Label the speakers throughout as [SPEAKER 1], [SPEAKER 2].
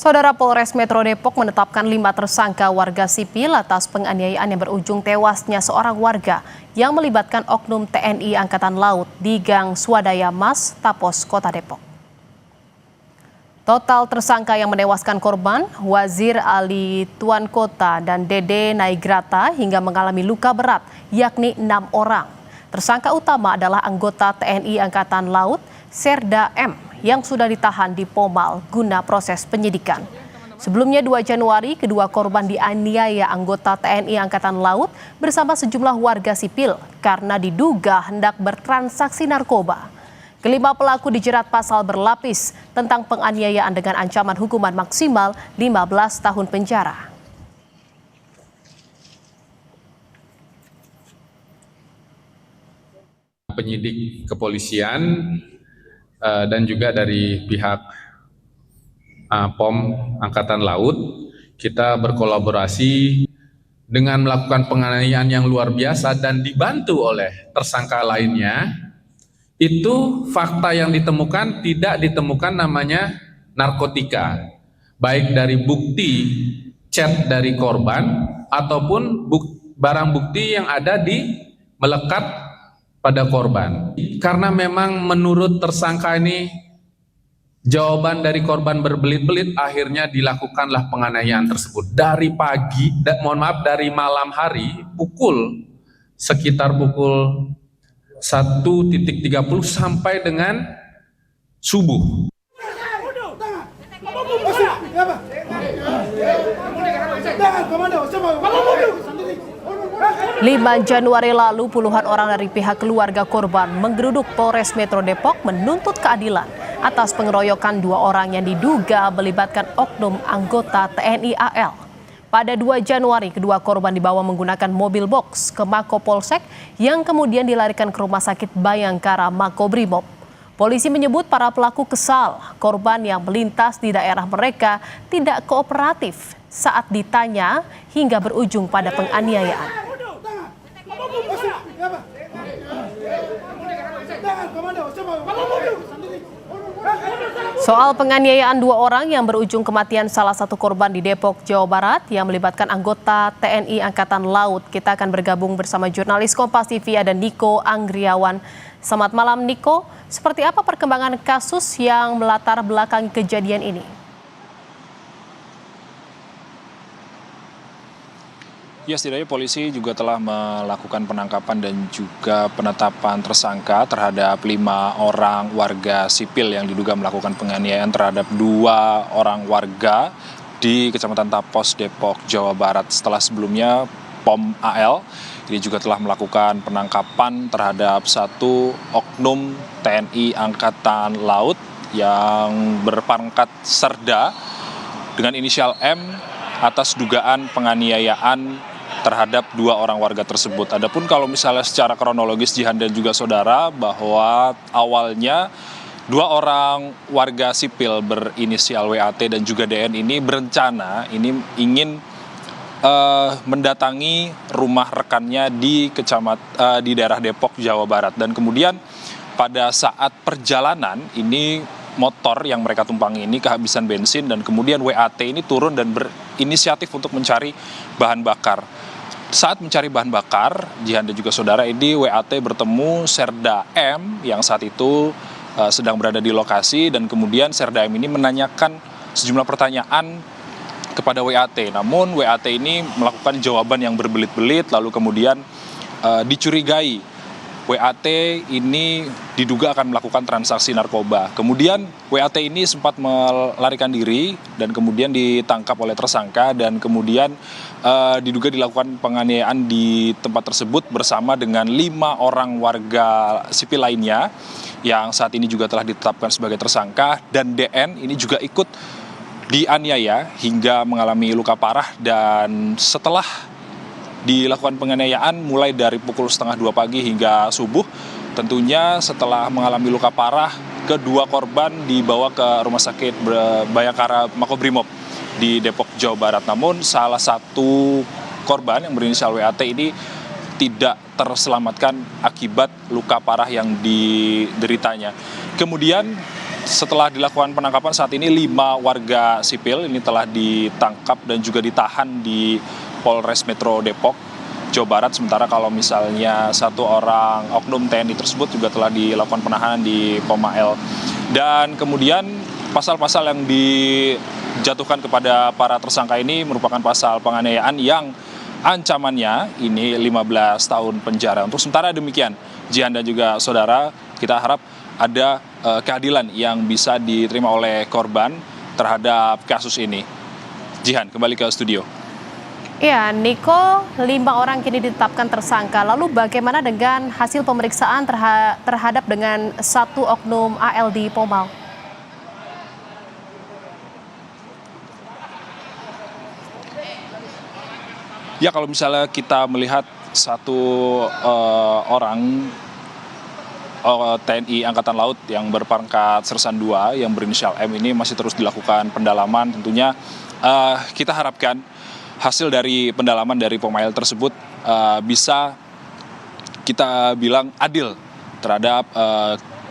[SPEAKER 1] Saudara Polres Metro Depok menetapkan 5 tersangka warga sipil atas penganiayaan yang berujung tewasnya seorang warga yang melibatkan oknum TNI Angkatan Laut di Gang Swadaya Mas, Tapos, Kota Depok. Total tersangka yang menewaskan korban, Wazir Ali Tuan Kota dan Dede Naigrata hingga mengalami luka berat, yakni 6 orang. Tersangka utama adalah anggota TNI Angkatan Laut, Serda M, yang sudah ditahan di Pomal guna proses penyidikan. Sebelumnya 2 Januari, kedua korban dianiaya anggota TNI Angkatan Laut bersama sejumlah warga sipil karena diduga hendak bertransaksi narkoba. Kelima pelaku dijerat pasal berlapis tentang penganiayaan dengan ancaman hukuman maksimal 15 tahun penjara.
[SPEAKER 2] Penyidik kepolisian dan juga dari pihak POM Angkatan Laut, kita berkolaborasi dengan melakukan penganiayaan yang luar biasa dan dibantu oleh tersangka lainnya. Itu fakta yang ditemukan tidak ditemukan namanya narkotika, baik dari bukti chat dari korban ataupun barang bukti yang ada di melekat pada korban. Karena memang menurut tersangka ini jawaban dari korban berbelit-belit, akhirnya dilakukanlah penganiayaan tersebut dari pagi, dari malam hari sekitar pukul 1.30 sampai dengan subuh.
[SPEAKER 1] 5 Januari lalu, puluhan orang dari pihak keluarga korban menggeruduk Polres Metro Depok menuntut keadilan atas pengeroyokan 2 orang yang diduga melibatkan oknum anggota TNI AL. Pada 2 Januari, kedua korban dibawa menggunakan mobil box ke Mako Polsek yang kemudian dilarikan ke Rumah Sakit Bayangkara Makobrimob. Polisi menyebut para pelaku kesal korban yang melintas di daerah mereka tidak kooperatif saat ditanya hingga berujung pada penganiayaan. Soal penganiayaan 2 orang yang berujung kematian salah satu korban di Depok, Jawa Barat yang melibatkan anggota TNI Angkatan Laut, kita akan bergabung bersama jurnalis Kompas TV ada Niko Anggriawan. Selamat malam Niko, seperti apa perkembangan kasus yang melatar belakang kejadian ini?
[SPEAKER 3] Ya, setidaknya polisi juga telah melakukan penangkapan dan juga penetapan tersangka terhadap 5 orang warga sipil yang diduga melakukan penganiayaan terhadap 2 orang warga di Kecamatan Tapos, Depok, Jawa Barat. Setelah sebelumnya POM AL ini juga telah melakukan penangkapan terhadap 1 oknum TNI Angkatan Laut yang berpangkat Serda dengan inisial M atas dugaan penganiayaan terhadap 2 orang warga tersebut. Adapun kalau misalnya secara kronologis Jihan dan juga saudara, bahwa awalnya 2 orang warga sipil berinisial WAT dan juga DN ini berencana ingin mendatangi rumah rekannya di daerah Depok, Jawa Barat, dan kemudian pada saat perjalanan ini motor yang mereka tumpangi ini kehabisan bensin dan kemudian WAT ini turun dan berinisiatif untuk mencari bahan bakar. Saat mencari bahan bakar, Jihan dan juga saudara, ini WAT bertemu Serda M yang saat itu sedang berada di lokasi, dan kemudian Serda M ini menanyakan sejumlah pertanyaan kepada WAT. Namun WAT ini melakukan jawaban yang berbelit-belit, lalu kemudian dicurigai WAT ini diduga akan melakukan transaksi narkoba. Kemudian WAT ini sempat melarikan diri dan kemudian ditangkap oleh tersangka, dan kemudian diduga dilakukan penganiayaan di tempat tersebut bersama dengan 5 orang warga sipil lainnya yang saat ini juga telah ditetapkan sebagai tersangka, dan DN ini juga ikut dianiaya hingga mengalami luka parah. Dan setelah dilakukan penganiayaan mulai dari pukul 1:30 pagi hingga subuh, tentunya setelah mengalami luka parah, kedua korban dibawa ke Rumah Sakit Bayangkara Makobrimob di Depok, Jawa Barat. Namun salah satu korban yang berinisial WAT ini tidak terselamatkan akibat luka parah yang dideritanya. Kemudian setelah dilakukan penangkapan saat ini 5 warga sipil ini telah ditangkap dan juga ditahan di Polres Metro Depok, Jawa Barat. Sementara kalau misalnya 1 orang oknum TNI tersebut juga telah dilakukan penahanan di Pomael. Dan kemudian pasal-pasal yang dijatuhkan kepada para tersangka ini merupakan pasal penganiayaan yang ancamannya ini 15 tahun penjara. Untuk sementara demikian, Jihan dan juga saudara, kita harap ada keadilan yang bisa diterima oleh korban terhadap kasus ini. Jihan, kembali ke studio.
[SPEAKER 1] Ya, Niko, 5 orang kini ditetapkan tersangka. Lalu bagaimana dengan hasil pemeriksaan terhadap dengan 1 oknum AL di Pomal?
[SPEAKER 3] Ya, kalau misalnya kita melihat 1 orang TNI Angkatan Laut yang berpangkat Sersan 2 yang berinisial M ini masih terus dilakukan pendalaman. Tentunya kita harapkan hasil dari pendalaman dari Pomael tersebut bisa kita bilang adil terhadap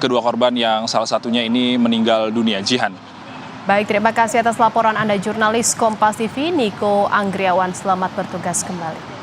[SPEAKER 3] kedua korban yang salah satunya ini meninggal dunia. Jihan.
[SPEAKER 1] Baik, terima kasih atas laporan Anda jurnalis Kompas TV, Niko Anggriawan. Selamat bertugas kembali.